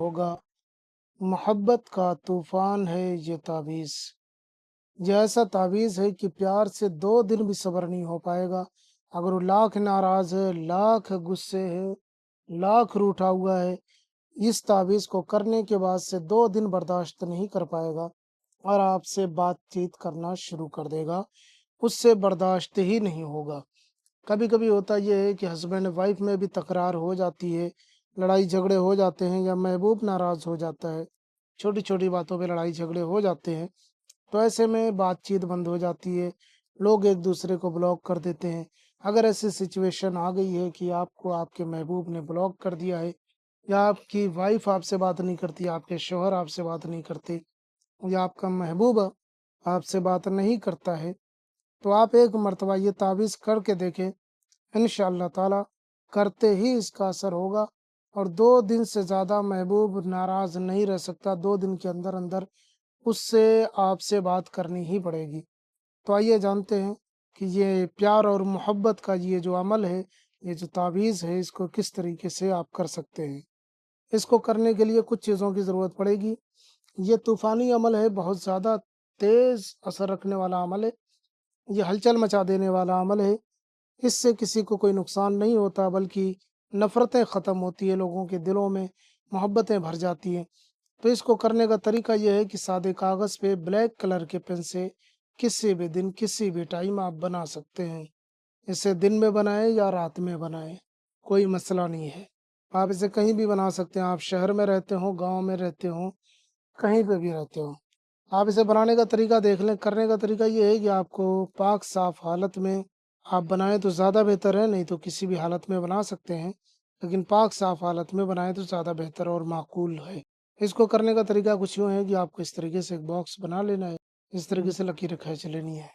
होगा। मोहब्बत का तूफान है ये ताबीज़। ये ऐसा ताबीज़ है कि प्यार से 2 दिन भी सब्र नहीं हो पाएगा। अगर वो लाख नाराज़ है, लाख गुस्से है, लाख रूठा हुआ है, इस ताबीज़ को करने के बाद से 2 दिन बर्दाश्त नहीं कर पाएगा और आपसे बातचीत करना शुरू कर देगा। उससे बर्दाश्त ही नहीं होगा। कभी-कभी होता ये है कि हस्बैंड वाइफ में भी तकरार हो जाती है, लड़ाई झगड़े हो जाते हैं या महबूब नाराज़ हो जाता है। छोटी-छोटी बातों पे लड़ाई झगड़े हो जाते हैं, तो ऐसे में बातचीत बंद हो जाती है, लोग एक-दूसरे को ब्लॉक कर देते हैं। अगर ऐसी सिचुएशन आ गई है कि आपको आपके महबूब ने ब्लॉक कर दिया है या आपकी वाइफ आपसे बात नहीं करती, आपके शौहर आपसे बात नहीं करते या आपका महबूब आपसे बात नहीं करता है, तो आप एक मर्तबा ये ताबीज़ करके देखें। इंशाअल्लाह ताला करते ही इसका असर होगा और 2 दिन से ज़्यादा महबूब नाराज़ नहीं रह सकता। 2 दिन के अंदर-अंदर उससे आपसे बात करनी ही पड़ेगी। तो आइए जानते हैं कि ये प्यार और मोहब्बत का ये जो अमल है, ये जो ताबीज़ है, इसको किस तरीके से आप कर सकते हैं। इसको करने के लिए कुछ चीज़ों की ज़रूरत पड़ेगी। ये तूफ़ानी अमल है, बहुत ज़्यादा तेज़ असर रखने वाला अमल है। ये हलचल मचा देने वाला अमल है। इससे किसी को कोई नुकसान नहीं होता बल्कि नफ़रतें ख़त्म होती है लोगों के दिलों में, मोहब्बतें भर जाती हैं। तो इसको करने का तरीका ये है कि सादे कागज़ पे ब्लैक कलर के पेन से किसी भी दिन, किसी भी टाइम आप बना सकते हैं। इसे दिन में बनाएँ या रात में बनाएँ, कोई मसला नहीं है। आप इसे कहीं भी बना सकते हैं, आप शहर में रहते हों, गाँव में रहते हों, कहीं पे भी रहते हों। आप इसे बनाने का तरीका देख लें, करने का तरीका ये है कि आपको पाक साफ़ हालत में आप बनाएँ तो ज़्यादा बेहतर है, नहीं तो किसी भी हालत में बना सकते हैं, लेकिन पाक साफ़ हालत में बनाएँ तो ज़्यादा बेहतर और माक़ूल है। इसको करने का तरीका कुछ यूँ है कि आपको इस तरीके से एक बॉक्स बना लेना है, इस तरीके से लकीरें खींच लेनी है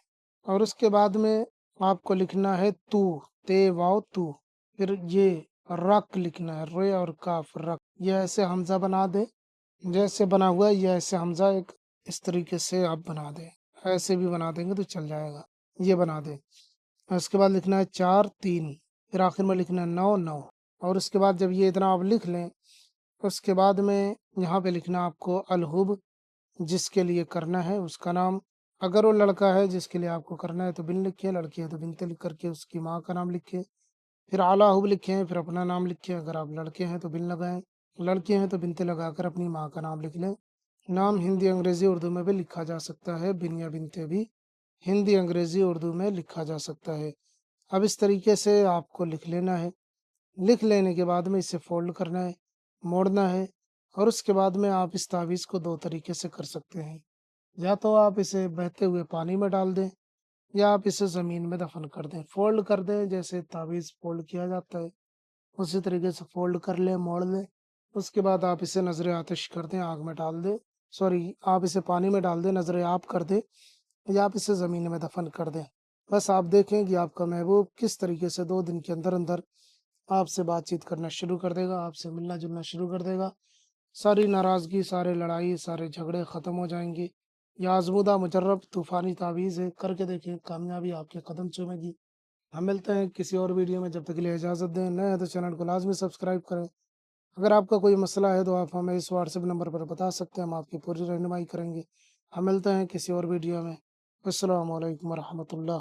और उसके बाद में आपको लिखना है तू, ते वाव तू, फिर ये रक लिखना है, रे और काफ रक। ये ऐसे हमज़ा बना दें, जैसे बना हुआ है ये ऐसे हमज़ा एक इस तरीके से आप बना दें, ऐसे भी बना देंगे तो चल जाएगा, ये बना दें। और उसके बाद लिखना है 4 3 फिर आखिर में लिखना है 9 9 और उसके बाद जब ये इतना आप लिख लें, उसके बाद में यहाँ पे लिखना आपको अलहुब जिसके लिए करना है उसका नाम। अगर वो लड़का है जिसके लिए आपको करना है तो बिन लिखिए, लड़की है तो बिनते लिख करके उसकी माँ का नाम लिखिए, फिर आला हुब लिखें, फिर अपना नाम लिखिए। अगर आप लड़के हैं तो बिन लगाएँ, लड़की हैं तो बिनते लगाकर अपनी माँ का नाम लिख लें। नाम हिंदी, अंग्रेज़ी, उर्दू में भी लिखा जा सकता है, बिन या बिनते भी हिंदी, अंग्रेज़ी, उर्दू में लिखा जा सकता है। अब इस तरीके से आपको लिख लेना है। लिख लेने के बाद में इसे फ़ोल्ड करना है, मोड़ना है और उसके बाद में आप इस तावीज़ को 2 तरीके से कर सकते हैं। या तो आप इसे बहते हुए पानी में डाल दें या आप इसे ज़मीन में दफ़न कर दें। फ़ोल्ड कर दें जैसे तावीज़ फ़ोल्ड किया जाता है, उसी तरीके से फ़ोल्ड कर लें, मोड़ लें। उसके बाद आप इसे नज़र आतिश कर दें, आग में डाल दें। सॉरी, आप इसे पानी में डाल दें, नज़र आब कर दें या आप इसे ज़मीन में दफ़न कर दें। बस आप देखें कि आपका महबूब किस तरीके से 2 दिन के अंदर-अंदर आपसे बातचीत करना शुरू कर देगा, आपसे मिलना-जुलना शुरू कर देगा। सारी नाराज़गी, सारे लड़ाई, सारे झगड़े ख़त्म हो जाएँगे। ये आज़मूदा मुजर्रब तूफ़ानी तावीज़ है, करके देखें, कामयाबी आपके कदम चूमेगी। हम मिलते हैं किसी और वीडियो में, जब तक के लिए इजाज़त दें। नए हैं तो चैनल को लाज़मी सब्सक्राइब करें। अगर आपका कोई मसला है तो आप हमें इस व्हाट्सएप नंबर पर बता सकते हैं, हम आपकी पूरी रहनुमाई करेंगे। हम मिलते हैं किसी और वीडियो में। अस्सलामु अलैकुम व रहमतुल्लाह।